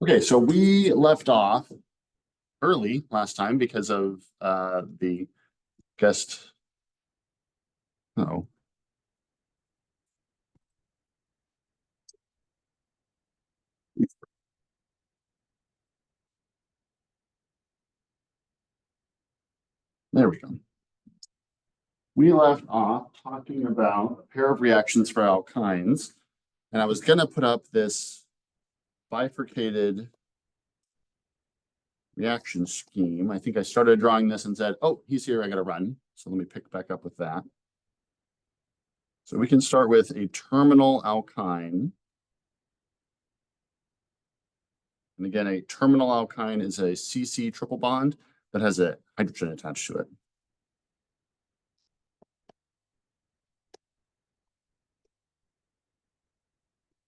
Okay, so we left off early last time because of the guest. Oh, there we go. We left off talking about a pair of reactions for alkynes, and I was going to put up this bifurcated reaction scheme. I think I started drawing this and said, oh, he's here, I got to run. So let me pick back up with that. So we can start with a terminal alkyne. And again, a terminal alkyne is a CC triple bond that has a hydrogen attached to it.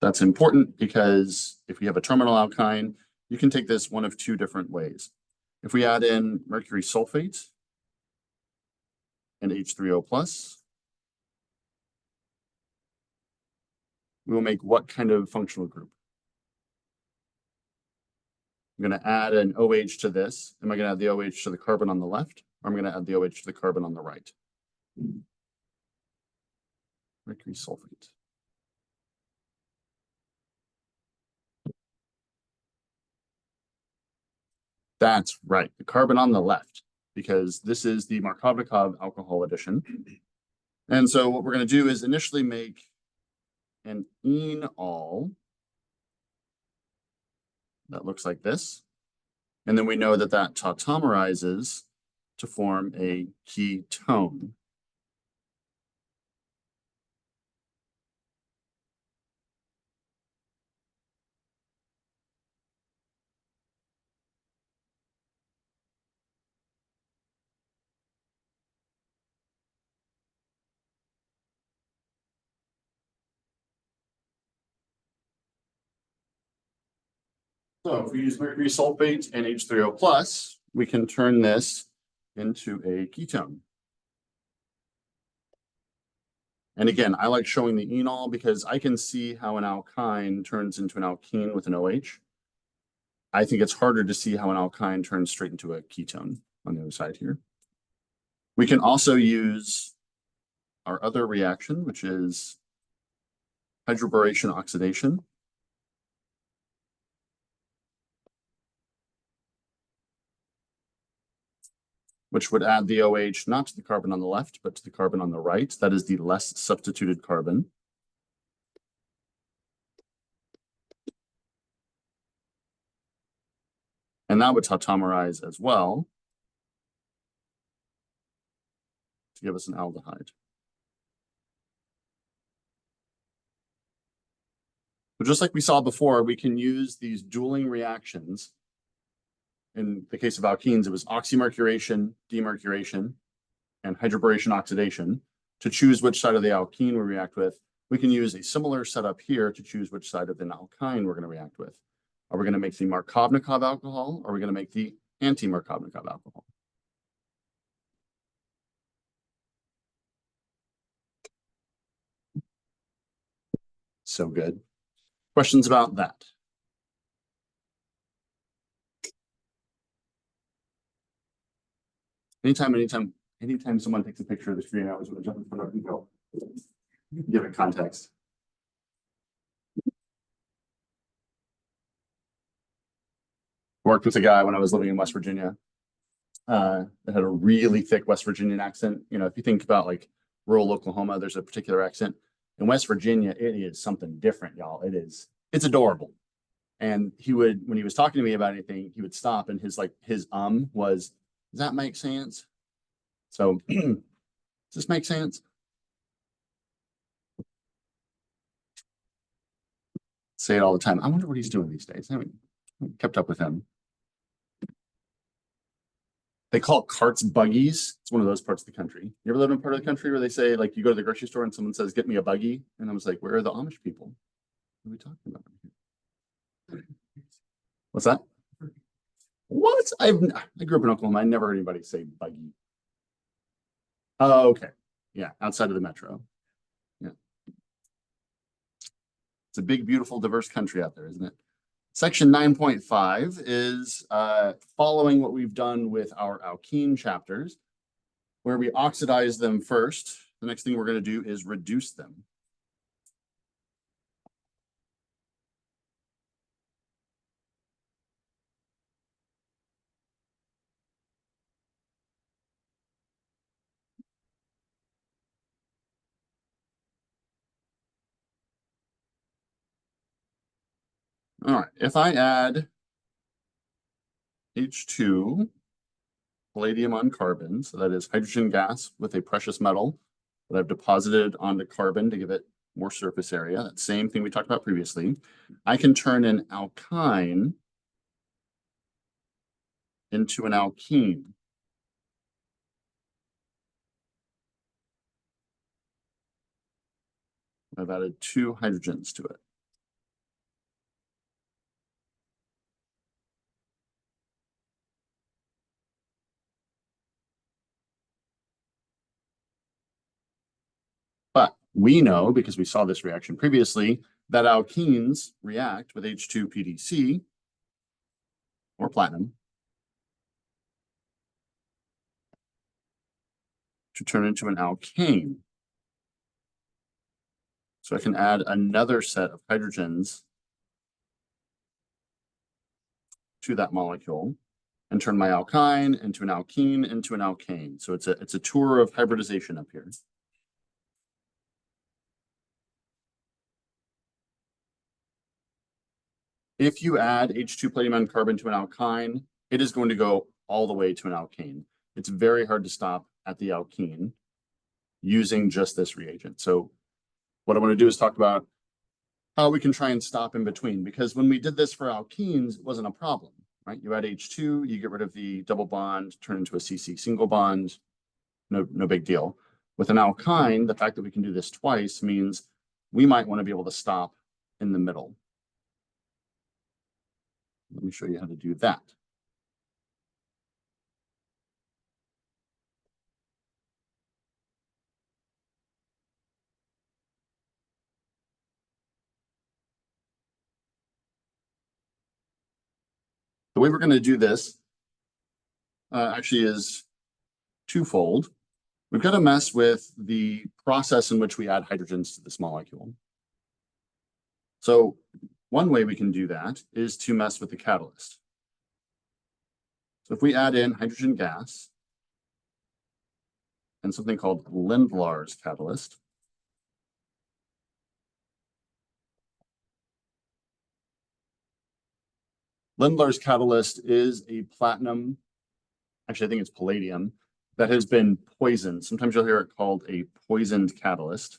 That's important because if we have a terminal alkyne, you can take this one of two different ways. If we add in mercury sulfate and H3O plus, we will make what kind of functional group? I'm going to add an OH to this. Am I going to add the OH to the carbon on the left, or am I going to add the OH to the carbon on the right? Mercury sulfate. That's right, the carbon on the left, because this is the Markovnikov alcohol addition. And so what we're going to do is initially make an enol that looks like this. And then we know that that tautomerizes to form a ketone. So if we use mercury sulfate and H3O plus, we can turn this into a ketone. And again, I like showing the enol because I can see how an alkyne turns into an alkene with an OH. I think it's harder to see how an alkyne turns straight into a ketone on the other side here. We can also use our other reaction, which is hydroboration oxidation. Which would add the OH not to the carbon on the left, but to the carbon on the right. That is the less substituted carbon. And that would tautomerize as well to give us an aldehyde. But just like we saw before, we can use these dueling reactions. In the case of alkenes, it was oxymercuration, demercuration, and hydroboration oxidation to choose which side of the alkene we react with. We can use a similar setup here to choose which side of the alkyne we're going to react with. Are we going to make the Markovnikov alcohol, or are we going to make the anti-Markovnikov alcohol? So good. Questions about that? Anytime someone takes a picture of the screen, I always want to jump in front of it and go, give it context. Worked with a guy when I was living in West Virginia that had a really thick West Virginian accent. You know, if you think about like rural Oklahoma, there's a particular accent. In West Virginia, it is something different, y'all. It's adorable. And he would, when he was talking to me about anything, he would stop and his was, does that make sense? So does this make sense? Say it all the time. I wonder what he's doing these days. I haven't kept up with him. They call carts buggies. It's one of those parts of the country. You ever live in a part of the country where they say, like, you go to the grocery store and someone says, get me a buggy? And I was like, where are the Amish people? What are we talking about here? What's that? What? I grew up in Oklahoma. I never heard anybody say buggy. Oh, okay. Yeah, outside of the metro. Yeah. It's a big, beautiful, diverse country out there, isn't it? Section 9.5 is following what we've done with our alkene chapters, where we oxidize them first. The next thing we're going to do is reduce them. All right, if I add H2 palladium on carbon, so that is hydrogen gas with a precious metal that I've deposited onto carbon to give it more surface area, that same thing we talked about previously, I can turn an alkyne into an alkene. I've added 2 hydrogens to it. But we know, because we saw this reaction previously, that alkenes react with H2PDC or platinum to turn into an alkane. So I can add another set of hydrogens to that molecule and turn my alkyne into an alkene into an alkane. So it's a tour of hybridization up here. If you add H2 palladium and carbon to an alkyne, it is going to go all the way to an alkane. It's very hard to stop at the alkene using just this reagent. So what I want to do is talk about how we can try and stop in between, because when we did this for alkenes, it wasn't a problem, right? You add H2, you get rid of the double bond, turn into a CC single bond, no big deal. With an alkyne, the fact that we can do this twice means we might want to be able to stop in the middle. Let me show you how to do that. The way we're going to do this actually is twofold. We've got to mess with the process in which we add hydrogens to this molecule. So one way we can do that is to mess with the catalyst. So if we add in hydrogen gas and something called Lindlar's catalyst, Lindlar's catalyst is a platinum, actually I think it's palladium, that has been poisoned. Sometimes you'll hear it called a poisoned catalyst.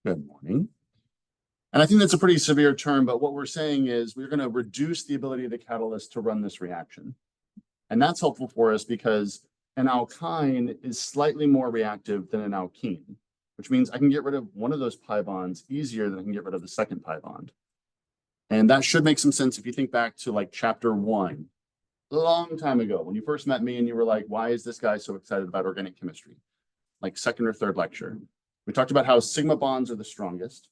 Good morning. And I think that's a pretty severe term, but what we're saying is we're going to reduce the ability of the catalyst to run this reaction. And that's helpful for us because an alkyne is slightly more reactive than an alkene, which means I can get rid of one of those pi bonds easier than I can get rid of the second pi bond. And that should make some sense if you think back to like chapter 1, a long time ago, when you first met me and you were like, why is this guy so excited about organic chemistry? Like second or third lecture. We talked about how sigma bonds are the strongest,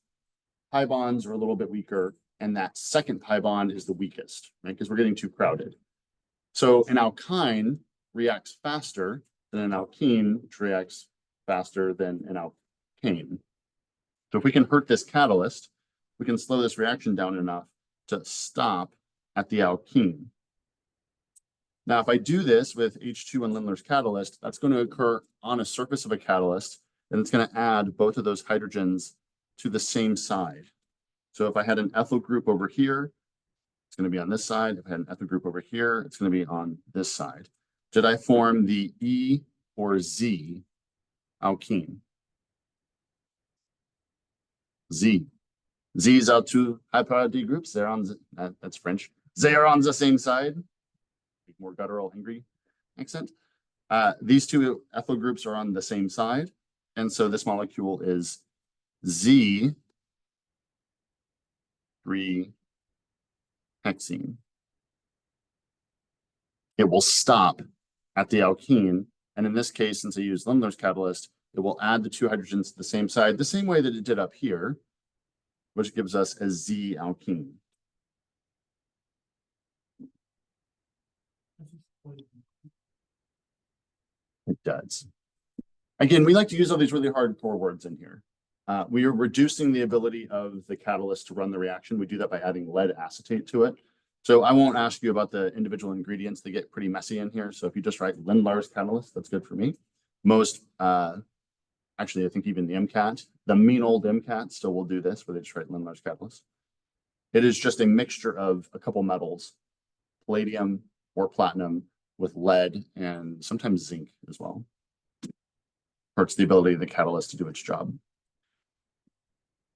pi bonds are a little bit weaker, and that second pi bond is the weakest, right? Because we're getting too crowded. So an alkyne reacts faster than an alkene, which reacts faster than an alkane. So if we can hurt this catalyst, we can slow this reaction down enough to stop at the alkene. Now, if I do this with H2 and Lindlar's catalyst, that's going to occur on a surface of a catalyst, and it's going to add both of those hydrogens to the same side. So if I had an ethyl group over here, it's going to be on this side. If I had an ethyl group over here, it's going to be on this side. Did I form the E or Z alkene? Z. Z's are two high-priority groups. They're on, that's French. They are on the same side. More guttural, angry accent. These two ethyl groups are on the same side. And so this molecule is Z3 hexene. It will stop at the alkene. And in this case, since I use Lindlar's catalyst, it will add the two hydrogens to the same side, the same way that it did up here, which gives us a Z alkene. It does. Again, we like to use all these really hardcore words in here. We are reducing the ability of the catalyst to run the reaction. We do that by adding lead acetate to it. So I won't ask you about the individual ingredients. They get pretty messy in here. So if you just write Lindlar's catalyst, that's good for me. Most, actually, I think even the MCAT, the mean old MCAT still will do this, where they just write Lindlar's catalyst. It is just a mixture of a couple metals, palladium or platinum with lead and sometimes zinc as well. Hurts the ability of the catalyst to do its job.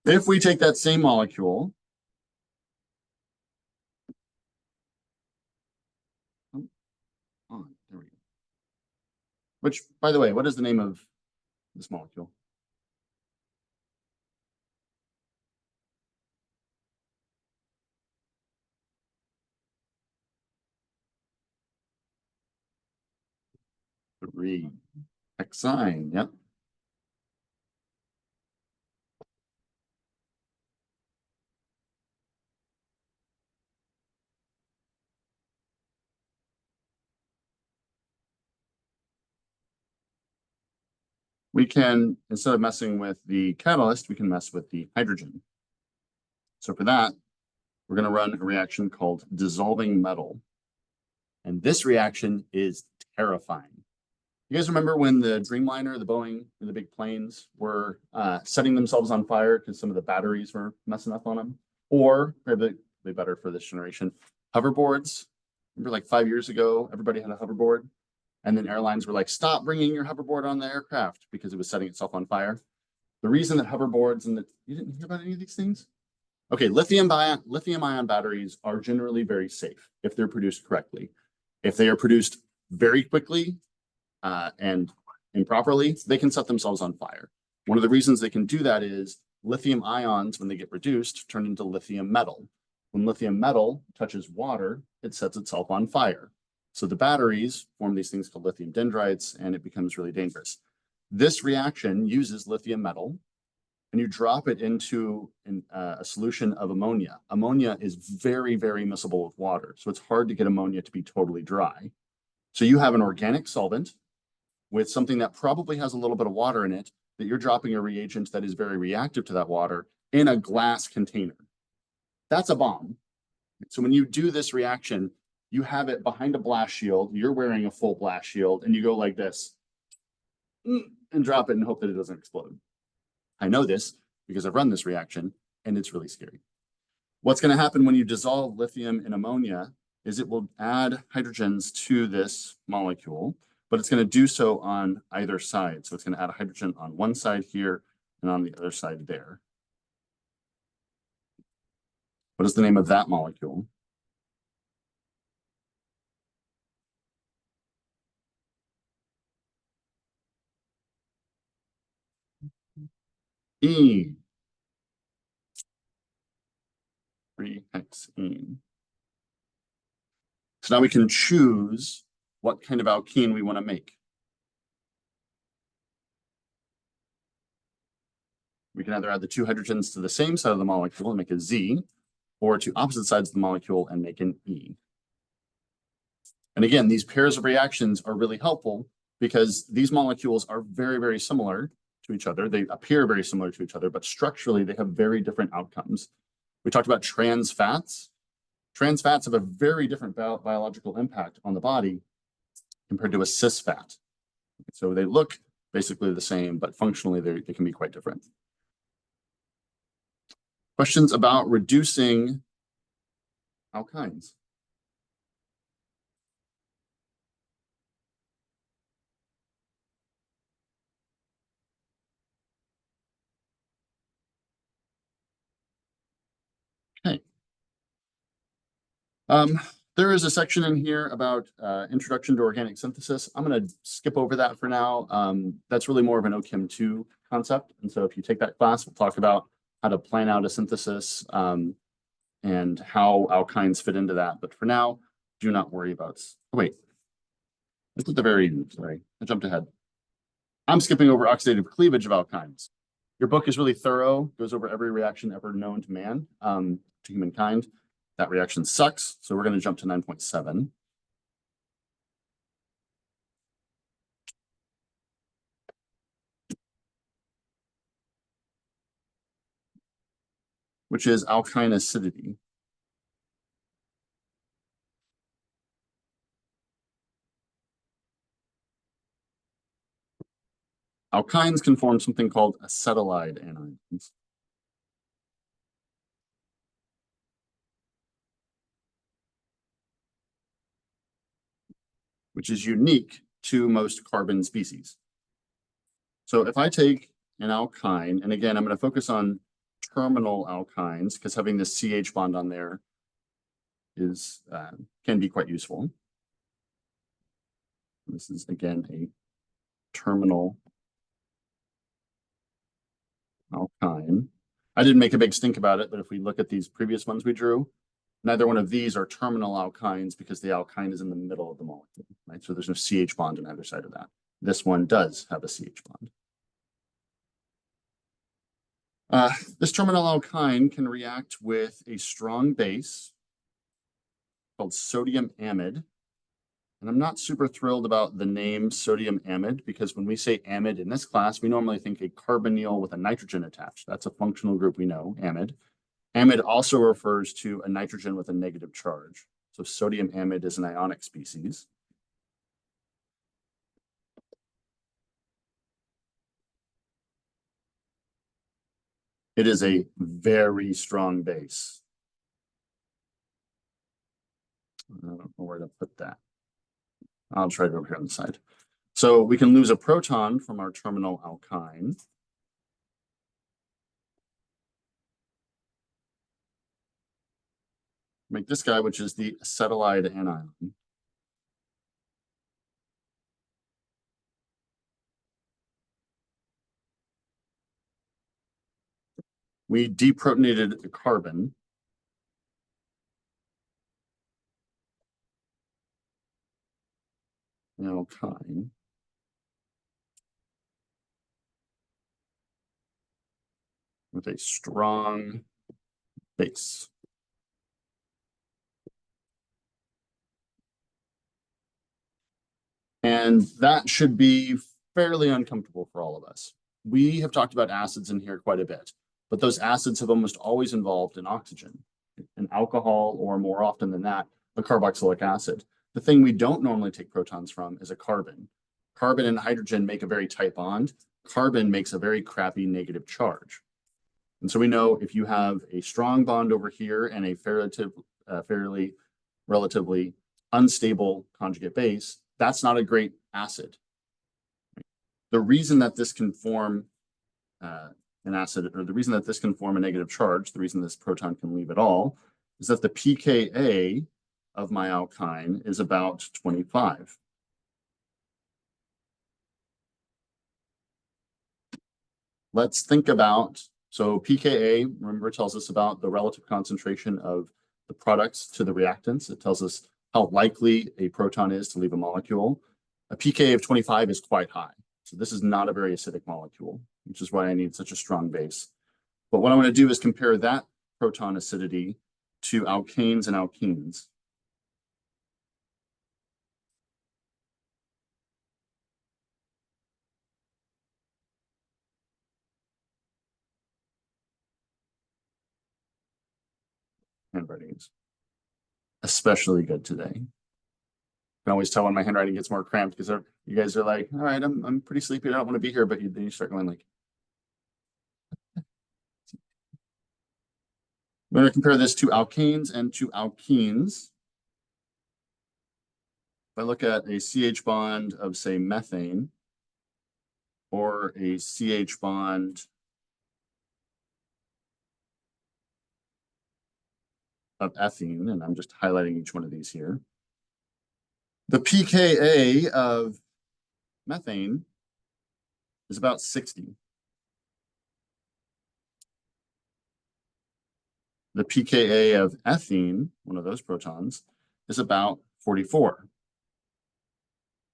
If we take that same molecule, there we go. Which, by the way, what is the name of this molecule? Hexyne, yep. We can, instead of messing with the catalyst, we can mess with the hydrogen. So for that, we're going to run a reaction called dissolving metal. And this reaction is terrifying. You guys remember when the Dreamliner, the Boeing, and the big planes were setting themselves on fire because some of the batteries were messing up on them? Or, maybe better for this generation, hoverboards. Remember like 5 years ago, everybody had a hoverboard? And then airlines were like, stop bringing your hoverboard on the aircraft because it was setting itself on fire. The reason that hoverboards and you didn't hear about any of these things? Okay, lithium-ion batteries are generally very safe if they're produced correctly. If they are produced very quickly and improperly, they can set themselves on fire. One of the reasons they can do that is lithium ions, when they get reduced, turn into lithium metal. When lithium metal touches water, it sets itself on fire. So the batteries form these things called lithium dendrites, and it becomes really dangerous. This reaction uses lithium metal, and you drop it into a solution of ammonia. Ammonia is very, very miscible with water, so it's hard to get ammonia to be totally dry. So you have an organic solvent with something that probably has a little bit of water in it, that you're dropping a reagent that is very reactive to that water in a glass container. That's a bomb. So when you do this reaction, you have it behind a blast shield, you're wearing a full blast shield, and you go like this and drop it and hope that it doesn't explode. I know this because I've run this reaction, and it's really scary. What's going to happen when you dissolve lithium in ammonia is it will add hydrogens to this molecule, but it's going to do so on either side. So it's going to add a hydrogen on one side here and on the other side there. What is the name of that molecule? E. 3-hexene. So now we can choose what kind of alkene we want to make. We can either add the two hydrogens to the same side of the molecule and make a Z, or to opposite sides of the molecule and make an E. And again, these pairs of reactions are really helpful because these molecules are very, very similar to each other. They appear very similar to each other, but structurally they have very different outcomes. We talked about trans fats. Trans fats have a very different biological impact on the body compared to a cis fat. So they look basically the same, but functionally they can be quite different. Questions about reducing alkynes? Okay. There is a section in here about introduction to organic synthesis. I'm going to skip over that for now. That's really more of an OChem 2 concept. And so if you take that class, we'll talk about how to plan out a synthesis and how alkynes fit into that. But for now, do not worry about. Oh, wait. It's at the very end. Sorry, I jumped ahead. I'm skipping over oxidative cleavage of alkynes. Your book is really thorough, goes over every reaction ever known to man, to humankind. That reaction sucks, so we're going to jump to 9.7. Which is alkyne acidity. Alkynes can form something called acetylide anions. Which is unique to most carbon species. So if I take an alkyne, and again, I'm going to focus on terminal alkynes because having this CH bond on there is can be quite useful. This is again a terminal alkyne. I didn't make a big stink about it, but if we look at these previous ones we drew, neither one of these are terminal alkynes because the alkyne is in the middle of the molecule, right? So there's no CH bond on either side of that. This one does have a CH bond. This terminal alkyne can react with a strong base called sodium amide. And I'm not super thrilled about the name sodium amide because when we say amide in this class, we normally think a carbonyl with a nitrogen attached. That's a functional group we know, amide. Amide also refers to a nitrogen with a negative charge. So sodium amide is an ionic species. It is a very strong base. I don't know where to put that. I'll try it over here on the side. So we can lose a proton from our terminal alkyne. Make this guy, which is the acetylide anion. We deprotonated a carbon. Alkyne. With a strong base. And that should be fairly uncomfortable for all of us. We have talked about acids in here quite a bit, but those acids have almost always involved an oxygen, an alcohol, or more often than that, a carboxylic acid. The thing we don't normally take protons from is a carbon. Carbon and hydrogen make a very tight bond. Carbon makes a very crappy negative charge. And so we know if you have a strong bond over here and a fairly relatively unstable conjugate base, that's not a great acid. The reason that this can form an acid, or the reason that this can form a negative charge, the reason this proton can leave at all, is that the pKa of my alkyne is about 25. Let's think about, so pKa, remember, tells us about the relative concentration of the products to the reactants. It tells us how likely a proton is to leave a molecule. A pKa of 25 is quite high. So this is not a very acidic molecule, which is why I need such a strong base. But what I want to do is compare that proton acidity to alkanes and alkenes. Handwriting is especially good today. I can always tell when my handwriting gets more cramped because you guys are like, all right, I'm pretty sleepy. I don't want to be here. But then you start going like, I'm going to compare this to alkanes and to alkenes. If I look at a CH bond of, say, methane, or a CH bond of ethene, and I'm just highlighting each one of these here, the pKa of methane is about 60. The pKa of ethene, one of those protons, is about 44.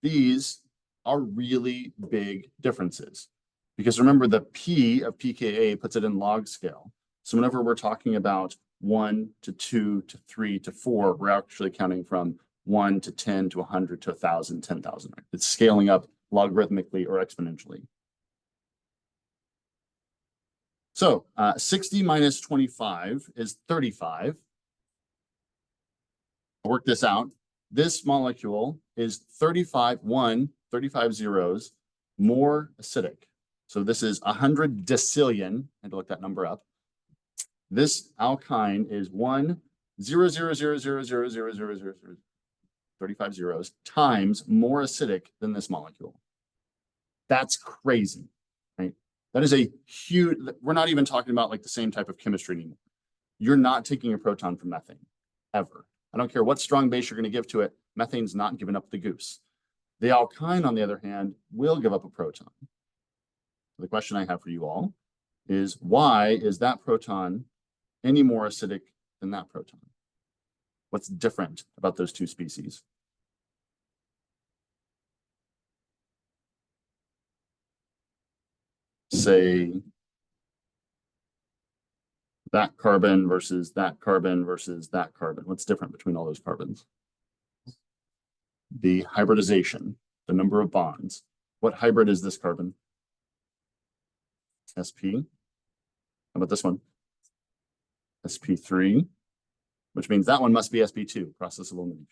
These are really big differences. Because remember, the P of pKa puts it in log scale. So whenever we're talking about 1 to 2 to 3 to 4, we're actually counting from 1 to 10 to 100 to 1,000, 10,000. Right? It's scaling up logarithmically or exponentially. So 60 minus 25 is 35. I'll work this out. This molecule is 35 zeros more acidic. So this is 100 decillion. I had to look that number up. This alkyne is 35 zeros times more acidic than this molecule. That's crazy, right? That is a huge, we're not even talking about like the same type of chemistry anymore. You're not taking a proton from methane, ever. I don't care what strong base you're going to give to it, methane's not giving up the goose. The alkyne, on the other hand, will give up a proton. The question I have for you all is, why is that proton any more acidic than that proton? What's different about those two species? Say that carbon versus that carbon versus that carbon. What's different between all those carbons? The hybridization, the number of bonds. What hybrid is this carbon? SP. How about this one? SP3, which means that one must be SP2, process of elimination.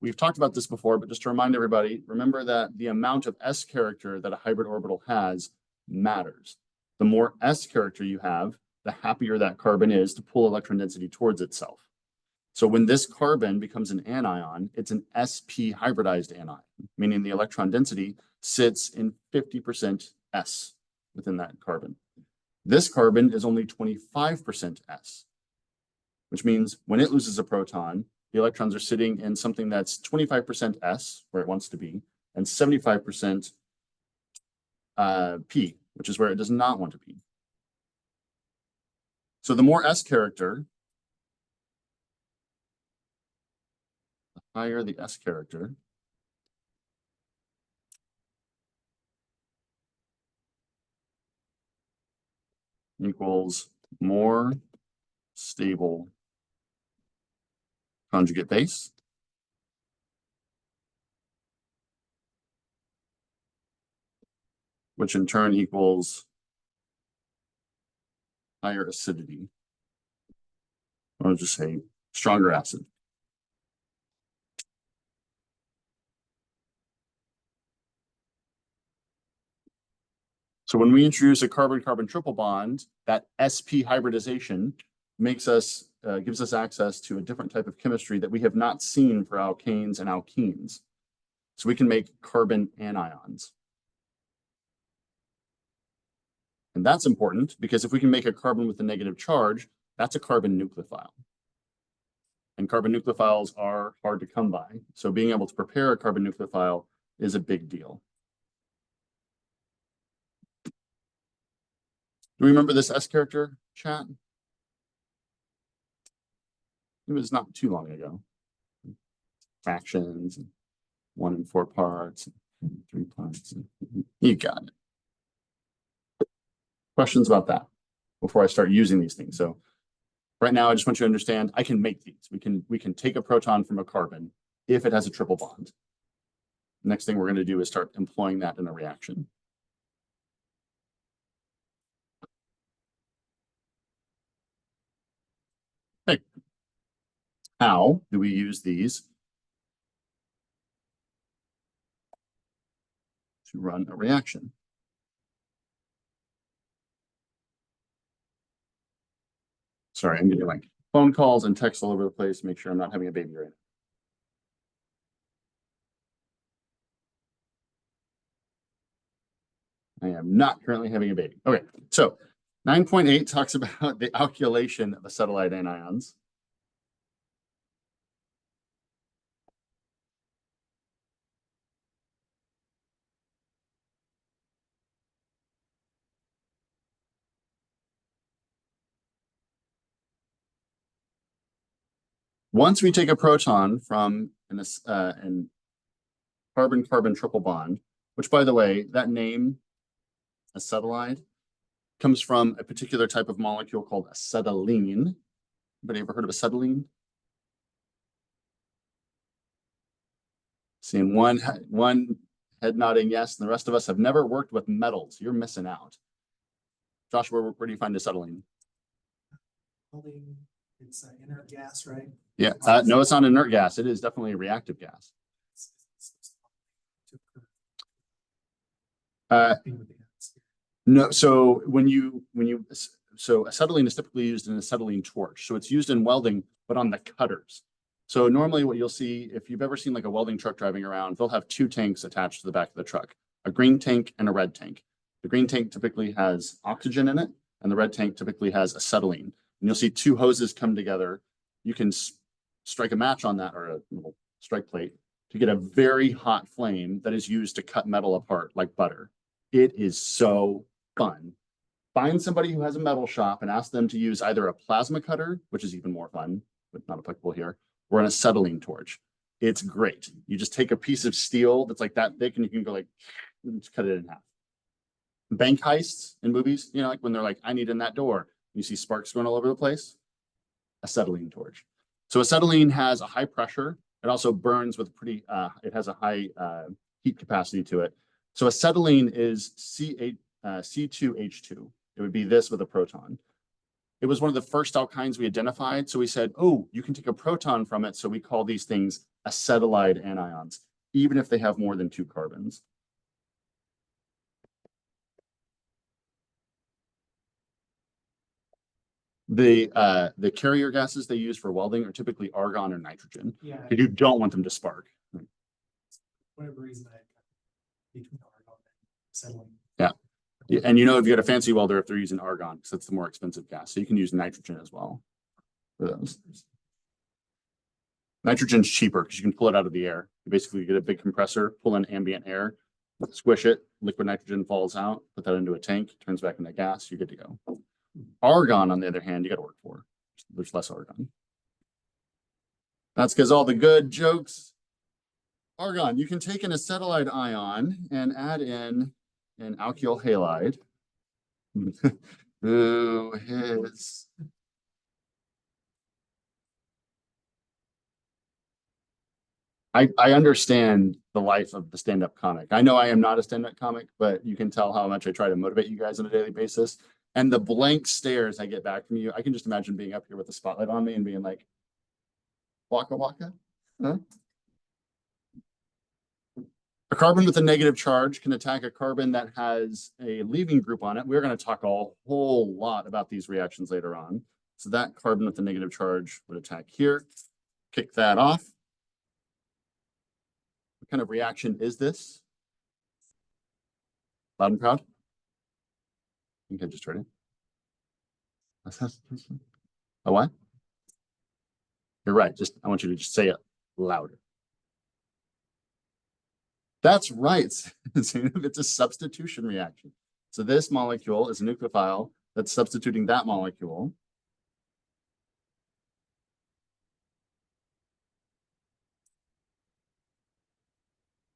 We've talked about this before, but just to remind everybody, remember that the amount of S character that a hybrid orbital has matters. The more S character you have, the happier that carbon is to pull electron density towards itself. So when this carbon becomes an anion, it's an sp hybridized anion, meaning the electron density sits in 50% S within that carbon. This carbon is only 25% S, which means when it loses a proton, the electrons are sitting in something that's 25% S, where it wants to be, and 75% P, which is where it does not want to be. So the more S character, the higher the S character, equals more stable conjugate base. Which in turn equals higher acidity. I'll just say stronger acid. So when we introduce a carbon-carbon triple bond, that sp hybridization makes us gives us access to a different type of chemistry that we have not seen for alkanes and alkenes. So we can make carbon anions. And that's important because if we can make a carbon with a negative charge, that's a carbon nucleophile. And carbon nucleophiles are hard to come by. So being able to prepare a carbon nucleophile is a big deal. Do we remember this S character, chat? It was not too long ago. Fractions, 1 in 4 parts, 3 parts. You got it. Questions about that before I start using these things? So right now, I just want you to understand I can make these. We can take a proton from a carbon if it has a triple bond. Next thing we're going to do is start employing that in a reaction. Okay. How do we use these to run a reaction? Sorry, I'm getting like phone calls and texts all over the place to make sure I'm not having a baby right now. I am not currently having a baby. Okay, so 9.8 talks about the alkylation of acetylide anions. Once we take a proton from an carbon-carbon triple bond, which by the way, that name, acetylide, comes from a particular type of molecule called acetylene. Anybody ever heard of acetylene? Seeing one head nodding yes, and the rest of us have never worked with metals. You're missing out. Josh, where do you find acetylene? It's an inert gas, right? Yeah, no, it's not inert gas. It is definitely a reactive gas. No, so so acetylene is typically used in an acetylene torch. So it's used in welding, but on the cutters. So normally what you'll see, if you've ever seen like a welding truck driving around, they'll have two tanks attached to the back of the truck, a green tank and a red tank. The green tank typically has oxygen in it, and the red tank typically has acetylene. And you'll see two hoses come together. You can strike a match on that, or a little strike plate, to get a very hot flame that is used to cut metal apart like butter. It is so fun. Find somebody who has a metal shop and ask them to use either a plasma cutter, which is even more fun, but not applicable here, or an acetylene torch. It's great. You just take a piece of steel that's like that thick and you can go like, just cut it in half. Bank heists in movies, you know, like when they're like, I need in that door. You see sparks going all over the place. Acetylene torch. So acetylene has a high pressure. It also burns with pretty, it has a high heat capacity to it. So acetylene is C2H2. It would be this with a proton. It was one of the first alkynes we identified. So we said, oh, you can take a proton from it. So we call these things acetylide anions, even if they have more than 2 carbons. The carrier gases they use for welding are typically argon or nitrogen. Yeah. Because you don't want them to spark. Whatever reason between argon and acetylene. Yeah. And you know, if you got a fancy welder, if they're using argon, because that's the more expensive gas. So you can use nitrogen as well for those. Nitrogen's cheaper because you can pull it out of the air. You basically get a big compressor, pull in ambient air, squish it, liquid nitrogen falls out, put that into a tank, turns back into gas, you're good to go. Argon, on the other hand, you got to work for. There's less argon. That's because all the good jokes. Argon, you can take an acetylide ion and add in an alkyl halide. Ooh, his. I understand the life of the stand-up comic. I know I am not a stand-up comic, but you can tell how much I try to motivate you guys on a daily basis. And the blank stares I get back from you, I can just imagine being up here with the spotlight on me and being like, waka waka? Huh? A carbon with a negative charge can attack a carbon that has a leaving group on it. We're going to talk a whole lot about these reactions later on. So that carbon with the negative charge would attack here, kick that off. What kind of reaction is this? Loud and proud? I think I just heard it. A what? You're right. I want you to just say it louder. That's right. It's a substitution reaction. So this molecule is a nucleophile that's substituting that molecule.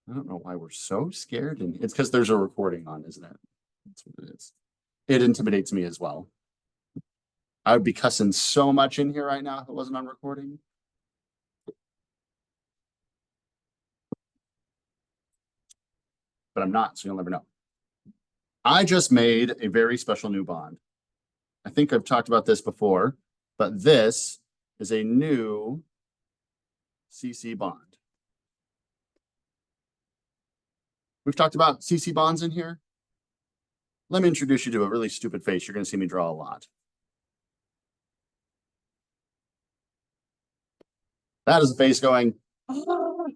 I don't know why we're so scared. And it's because there's a recording on, isn't it? That's what it is. It intimidates me as well. I would be cussing so much in here right now if it wasn't on recording. But I'm not, so you'll never know. I just made a very special new bond. I think I've talked about this before, but this is a new CC bond. We've talked about CC bonds in here. Let me introduce you to a really stupid face. You're going to see me draw a lot. That is a face going, ah,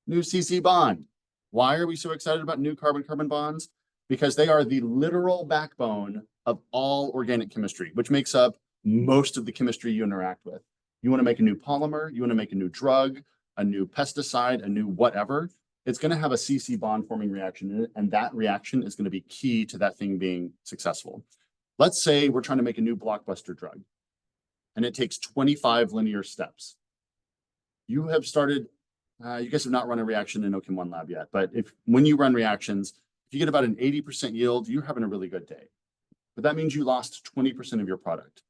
new CC bond. Why are we so excited about new carbon-carbon bonds? Because they are the literal backbone of all organic chemistry, which makes up most of the chemistry you interact with. You want to make a new polymer, you want to make a new drug, a new pesticide, a new whatever. It's going to have a CC bond forming reaction in it, and that reaction is going to be key to that thing being successful. Let's say we're trying to make a new blockbuster drug, and it takes 25 linear steps. you have started, you guys have not run a reaction in OChem One Lab yet, but when you run reactions, if you get about an 80% yield, you're having a really good day. But that means you lost 20% of your product.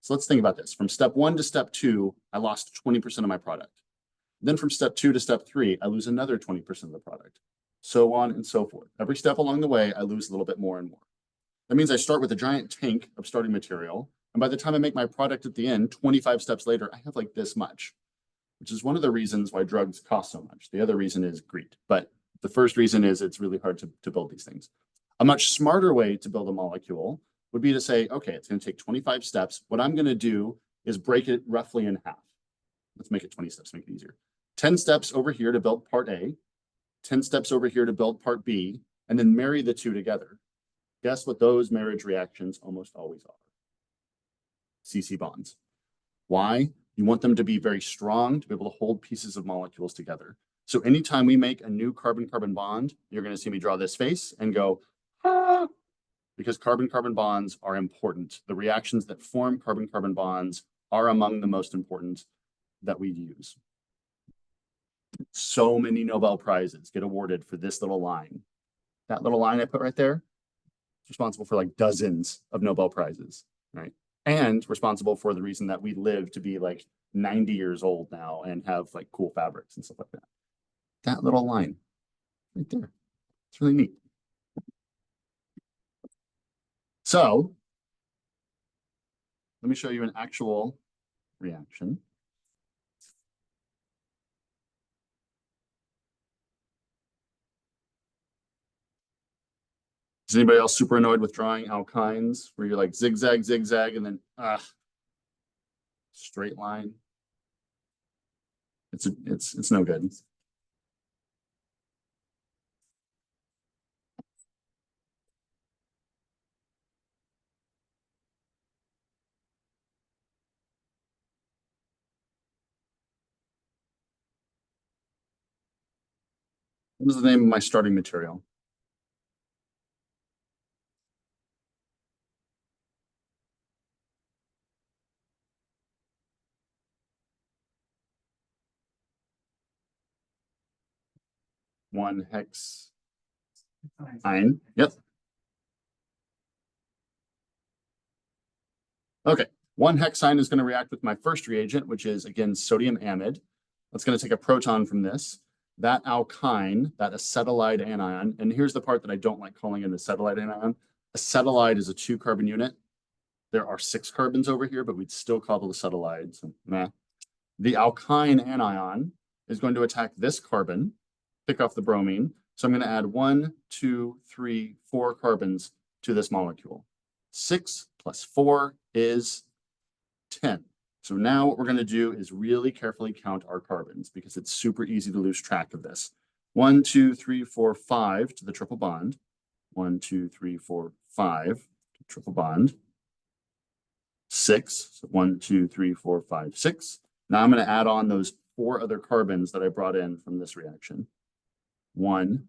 So let's think about this. From step 1 to step 2, I lost 20% of my product. Then from step 2 to step 3, I lose another 20% of the product. So on and so forth. Every step along the way, I lose a little bit more and more. That means I start with a giant tank of starting material. And by the time I make my product at the end, 25 steps later, I have like this much, which is one of the reasons why drugs cost so much. The other reason is greed. But the first reason is it's really hard to build these things. A much smarter way to build a molecule would be to say, okay, it's going to take 25 steps. What I'm going to do is break it roughly in half. Let's make it 20 steps, make it easier. 10 steps over here to build part A, 10 steps over here to build part B, and then marry the two together. Guess what those marriage reactions almost always are? CC bonds. Why? You want them to be very strong to be able to hold pieces of molecules together. So anytime we make a new carbon-carbon bond, you're going to see me draw this face and go, ah, because carbon-carbon bonds are important. The reactions that form carbon-carbon bonds are among the most important that we use. So many Nobel Prizes get awarded for this little line. That little line I put right there is responsible for like dozens of Nobel Prizes, right? And responsible for the reason that we live to be like 90 years old now and have like cool fabrics and stuff like that. That little line right there. It's really neat. So let me show you an actual reaction. Is anybody else super annoyed with drawing alkynes where you're like zigzag, zigzag, and then straight line? It's no good. What is the name of my starting material? One hex. Fine. Yep. Okay. One hexine is going to react with my first reagent, which is again sodium amide. That's going to take a proton from this. That alkyne, that acetylide anion, and here's the part that I don't like calling an acetylide anion. Acetylide is a 2-carbon unit. There are 6 carbons over here, but we'd still call it acetylide. So, nah. The alkyne anion is going to attack this carbon, pick off the bromine. So I'm going to add 1, 2, 3, 4 carbons to this molecule. 6 plus 4 is 10. So now what we're going to do is really carefully count our carbons because it's super easy to lose track of this. 1, 2, 3, 4, 5 to the triple bond. 1, 2, 3, 4, 5 to triple bond. 6. So 1, 2, 3, 4, 5, 6. Now I'm going to add on those 4 other carbons that I brought in from this reaction. 1,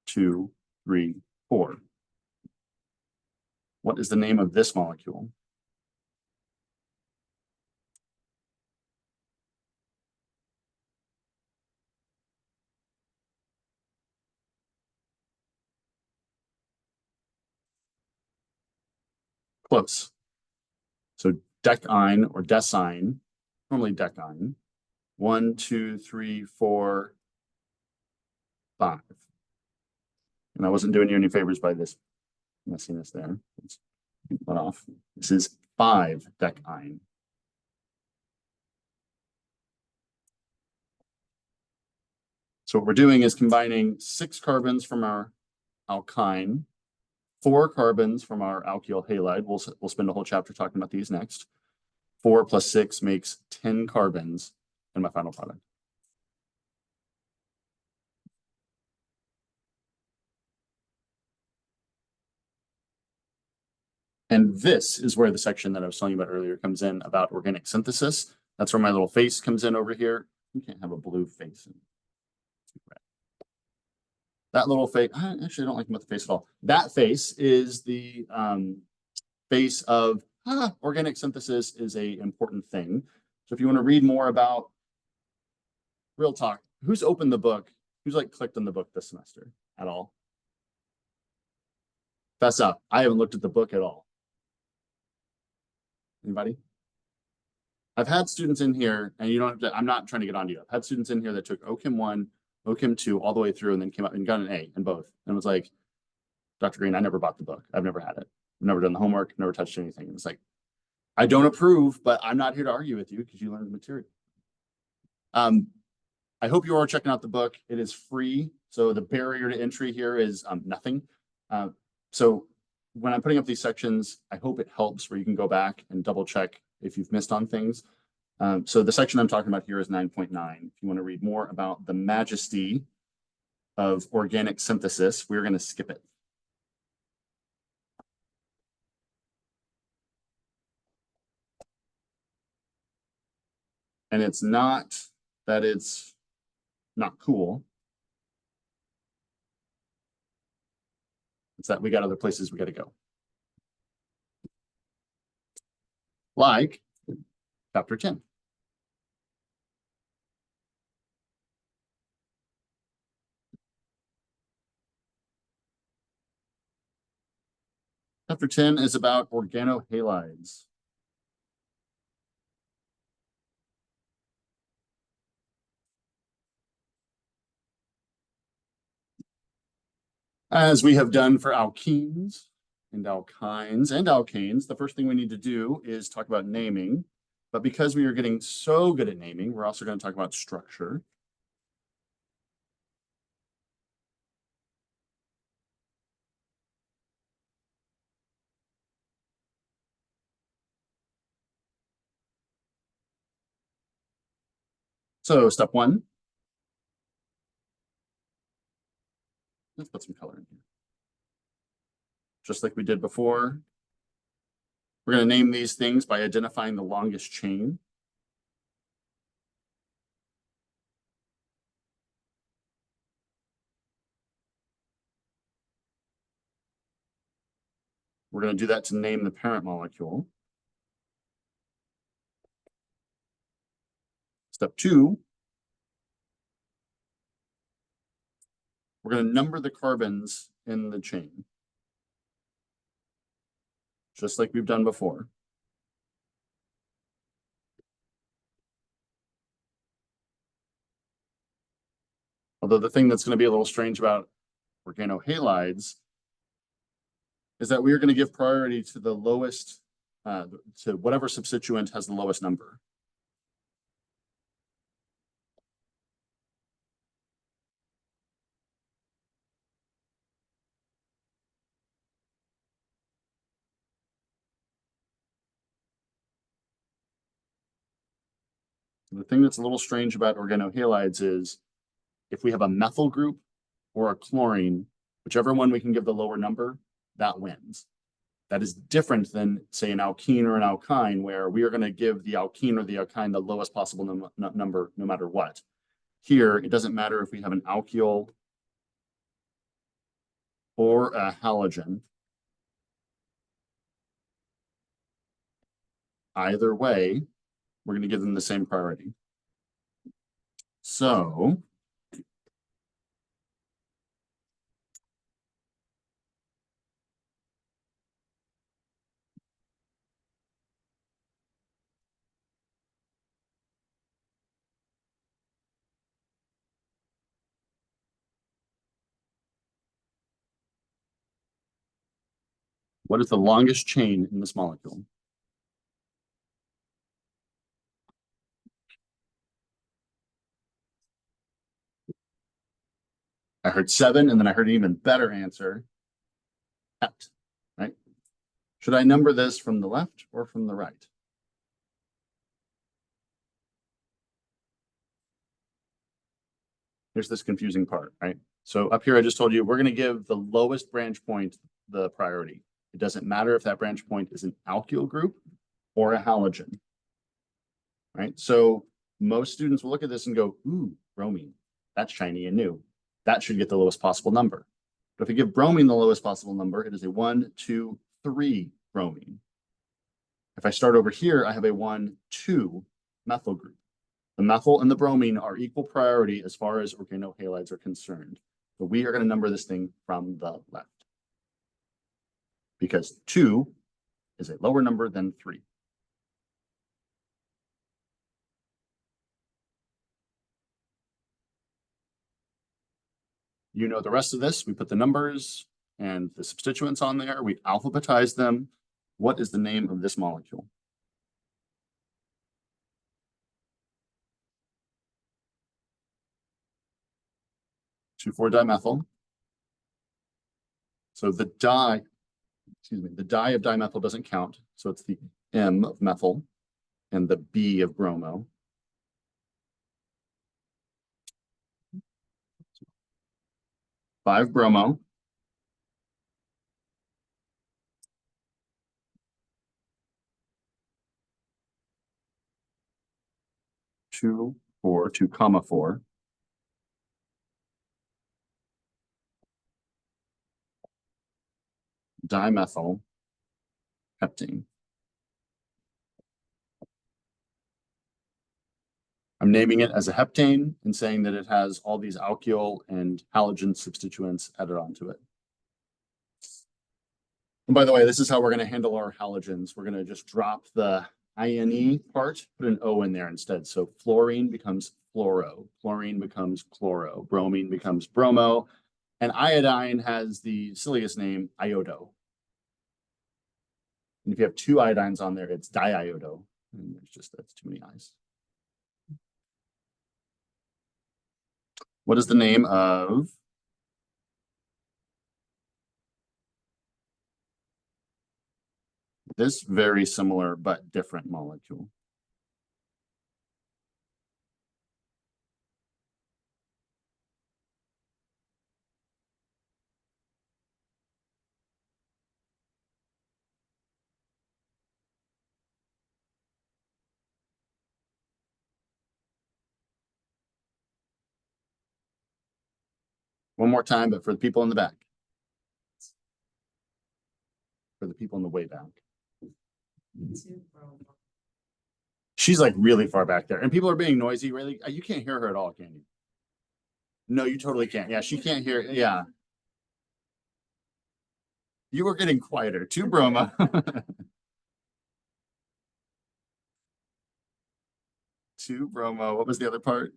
2, 3, 4. What is the name of this molecule? Close. So decyne or decine, normally decyne. 1, 2, 3, 4, 5. And I wasn't doing you any favors by this messiness there. Let's keep that off. This is 5-decyne. So what we're doing is combining 6 carbons from our alkyne, 4 carbons from our alkyl halide. We'll spend a whole chapter talking about these next. 4 plus 6 makes 10 carbons in my final product. And this is where the section that I was telling you about earlier comes in about organic synthesis. That's where my little face comes in over here. You can't have a blue face. That little face, I actually don't like about the face at all. That face is the face of organic synthesis is a important thing. So if you want to read more about real talk, who's opened the book? Who's like clicked on the book this semester at all? Fess up. I haven't looked at the book at all. Anybody? I've had students in here, and you don't have to, I'm not trying to get on to you. I've had students in here that took OChem 1, OChem 2 all the way through and then came up and got an A in both. And was like, Dr. Green, I never bought the book. I've never had it. I've never done the homework, never touched anything. And it's like, I don't approve, but I'm not here to argue with you because you learned the material. I hope you are checking out the book. It is free. So the barrier to entry here is nothing. So when I'm putting up these sections, I hope it helps where you can go back and double check if you've missed on things. So the section I'm talking about here is 9.9. If you want to read more about the majesty of organic synthesis, we're going to skip it. And it's not that it's not cool. It's that we got other places we got to go. Like chapter 10. Chapter 10 is about organohalides. As we have done for alkenes and alkynes and alkanes, the first thing we need to do is talk about naming. But because we are getting so good at naming, we're also going to talk about structure. So step 1. Let's put some color in here. Just like we did before, we're going to name these things by identifying the longest chain. We're going to do that to name the parent molecule. Step 2, we're going to number the carbons in the chain, just like we've done before. Although the thing that's going to be a little strange about organohalides is that we are going to give priority to the lowest, to whatever substituent has the lowest number. The thing that's a little strange about organohalides is if we have a methyl group or a chlorine, whichever one we can give the lower number, that wins. That is different than, say, an alkene or an alkyne, where we are going to give the alkene or the alkyne the lowest possible number no matter what. Here, it doesn't matter if we have an alkyl or a halogen. Either way, we're going to give them the same priority. So what is the longest chain in this molecule? I heard 7, and then I heard an even better answer. Hept, right? Should I number this from the left or from the right? Here's this confusing part, right? So up here, I just told you we're going to give the lowest branch point the priority. It doesn't matter if that branch point is an alkyl group or a halogen, right? So most students will look at this and go, ooh, bromine, that's shiny and new. That should get the lowest possible number. But if you give bromine the lowest possible number, it is a 1, 2, 3 bromine. If I start over here, I have a 1, 2 methyl group. The methyl and the bromine are equal priority as far as organohalides are concerned. But we are going to number this thing from the left. Because 2 is a lower number than 3. You know the rest of this. We put the numbers and the substituents on there. We alphabetize them. What is the name of this molecule? 2,4-dimethyl. So the di of dimethyl doesn't count. So it's the M of methyl and the B of bromo. Five bromo. Two, 4, 2,4. Dimethyl heptane. I'm naming it as a heptane and saying that it has all these alkyl and halogen substituents added onto it. And by the way, this is how we're going to handle our halogens. We're going to just drop the INE part, put an O in there instead. So fluorine becomes fluoro, chlorine becomes chloro, bromine becomes bromo, and iodine has the silliest name, iodo. And if you have 2 iodines on there, it's diiodo. And that's too many I's. What is the name of this very similar but different molecule? One more time, but for the people in the back. For the people in the way back. She's like really far back there. And people are being noisy, really. You can't hear her at all, can you? No, you totally can't. Yeah, she can't hear. Yeah. You were getting quieter. 2 bromo. 2 bromo. What was the other part?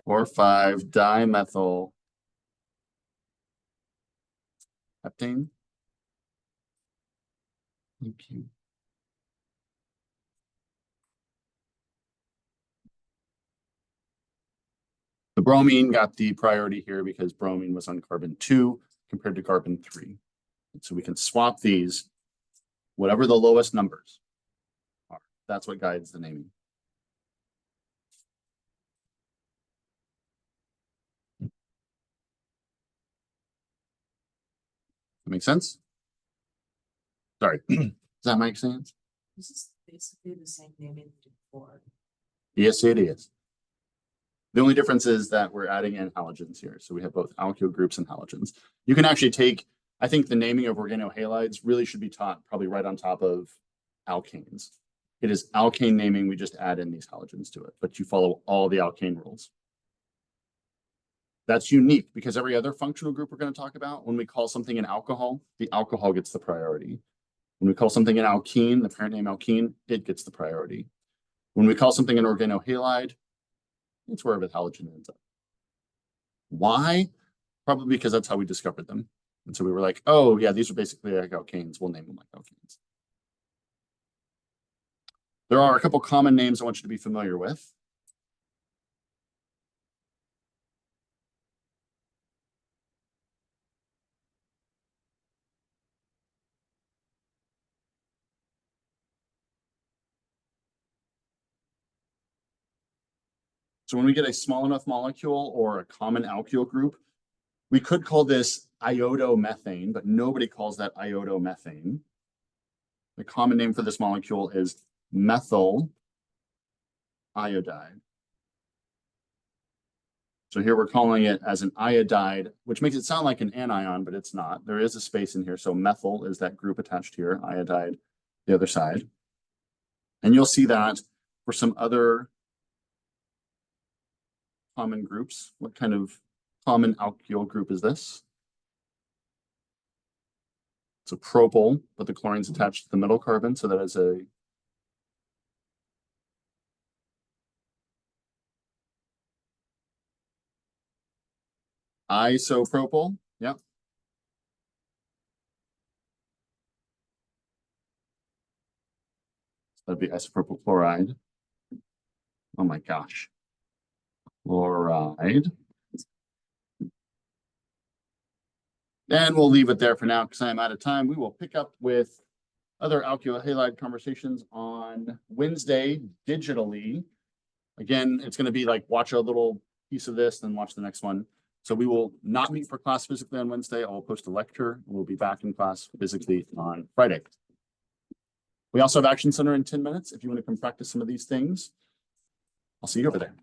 4,5-dimethyl heptane. Thank you. The bromine got the priority here because bromine was on carbon 2 compared to carbon 3. So we can swap these, whatever the lowest numbers are. That's what guides the naming. That make sense? Sorry, does that make sense? This is basically the same naming before. Yes, it is. The only difference is that we're adding in halogens here. So we have both alkyl groups and halogens. You can actually take, I think the naming of organohalides really should be taught probably right on top of alkanes. It is alkane naming, we just add in these halogens to it, but you follow all the alkane rules. That's unique because every other functional group we're going to talk about, when we call something an alcohol, the alcohol gets the priority. When we call something an alkene, the parent name alkene, it gets the priority. When we call something an organohalide, it's wherever the halogen ends up. Why? Probably because that's how we discovered them. And so we were like, oh yeah, these are basically like alkanes. We'll name them like alkanes. There are a couple common names I want you to be familiar with. So when we get a small enough molecule or a common alkyl group, we could call this iodomethane, but nobody calls that iodomethane. The common name for this molecule is methyl iodide. So here we're calling it as an iodide, which makes it sound like an anion, but it's not. There is a space in here. So methyl is that group attached here, iodide, the other side. And you'll see that for some other common groups. What kind of common alkyl group is this? It's a propyl, but the chlorine's attached to the middle carbon, so that is a isopropyl. Yep. That'd be isopropyl chloride. Oh my gosh. Chloride. And we'll leave it there for now because I'm out of time. We will pick up with other alkyl halide conversations on Wednesday digitally. Again, it's going to be like watch a little piece of this, then watch the next one. So we will not meet for class physically on Wednesday. I will post a lecture. We'll be back in class physically on Friday. We also have Action Center in 10 minutes. If you want to come practice some of these things, I'll see you over there.